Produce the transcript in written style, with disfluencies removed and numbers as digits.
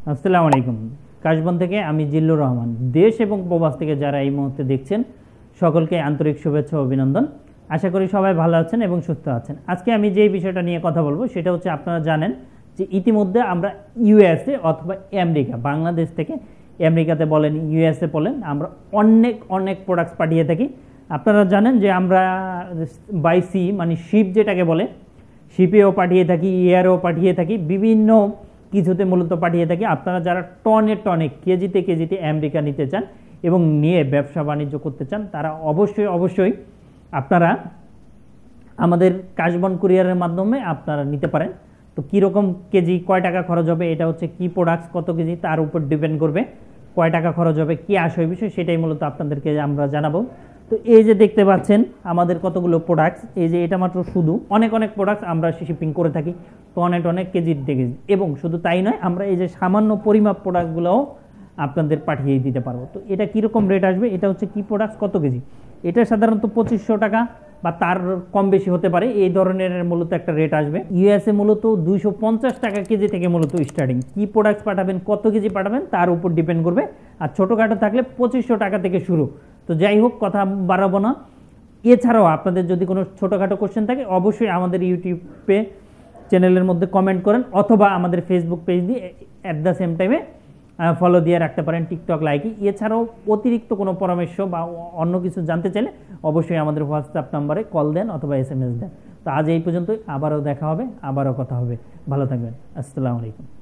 আসসালামু আলাইকুম। কাশবন থেকে আমি জিল্লুর রহমান। দেশ এবং প্রবাস থেকে যারা এই মুহূর্তে দেখছেন সকলকে আন্তরিক শুভেচ্ছা ও অভিনন্দন। আশা করি সবাই ভালো আছেন এবং সুস্থ আছেন। আজকে আমি যেই বিষয়টা নিয়ে কথা বলবো সেটা হচ্ছে, আপনারা জানেন যে ইতিমধ্যে আমরা ইউএসএ অথবা আমেরিকা, বাংলাদেশ থেকে আমেরিকাতে বলেন, ইউএসএ বলেন, আমরা অনেক অনেক প্রোডাক্টস পাঠিয়ে থাকি। আপনারা জানেন যে আমরা বাই সি মানে শিপ যেটাকে বলে, শিপেও পাঠিয়ে থাকি, এয়ারেও পাঠিয়ে থাকি, বিভিন্ন কিছুতে মূলত পাঠিয়ে থাকি। আপনারা যারা টনে টনে কেজিতে কেজিতে আমেরিকা নিতে চান এবং নিয়ে ব্যবসা বাণিজ্য করতে চান, তারা অবশ্যই অবশ্যই আপনারা আমাদের কাশবন কুরিয়ারের মাধ্যমে আপনারা নিতে পারেন। তো কীরকম কেজি, কয় টাকা খরচ হবে, এটা হচ্ছে কি প্রোডাক্টস কত কেজি তার উপর ডিপেন্ড করবে। কয় টাকা খরচ হবে, কী আসবে বিষয়, সেটাই মূলত আপনাদেরকে আমরা জানাবো। তো এই যে দেখতে পাচ্ছেন আমাদের কতগুলো প্রোডাক্টস, এই যে এটা মাত্র শুধু অনেক অনেক প্রোডাক্টস আমরা শিপিং করে থাকি টনে টনে কেজির কেজি। এবং শুধু তাই নয়, আমরা এই যে সামান্য পরিমাপ প্রোডাক্টগুলোও আপনাদের পাঠিয়ে দিতে পারবো। তো এটা কীরকম রেট আসবে, এটা হচ্ছে কি প্রোডাক্টস কত কেজি, এটা সাধারণত 2500 টাকা বা তার কম বেশি হতে পারে, এই ধরনের মূলত একটা রেট আসবে। ইউএসএ মূলত 250 টাকা কেজি থেকে মূলত স্টার্টিং। কি প্রোডাক্টস পাঠাবেন, কত কেজি পাঠাবেন তার উপর ডিপেন্ড করবে। আর ছোটোখাটো থাকলে 2500 টাকা থেকে শুরু। তো যাই হোক, কথা বাড়াবো না। এছাড়াও আপনাদের যদি কোনো ছোটোখাটো কোশ্চেন থাকে, অবশ্যই আমাদের ইউটিউবে চ্যানেলের মধ্যে কমেন্ট করেন, অথবা আমাদের ফেসবুক পেজ দিয়ে অ্যাট দ্য সেম টাইমে ফলো দিয়ে রাখতে পারেন, টিকটক লাইকে। এছাড়াও অতিরিক্ত কোনো পরামর্শ বা অন্য কিছু জানতে চাইলে অবশ্যই আমাদের হোয়াটসঅ্যাপ নাম্বারে কল দেন অথবা SMS দেন। তো আজ এই পর্যন্তই, আবারও দেখা হবে, আবারও কথা হবে। ভালো থাকবেন। আসসালামু আলাইকুম।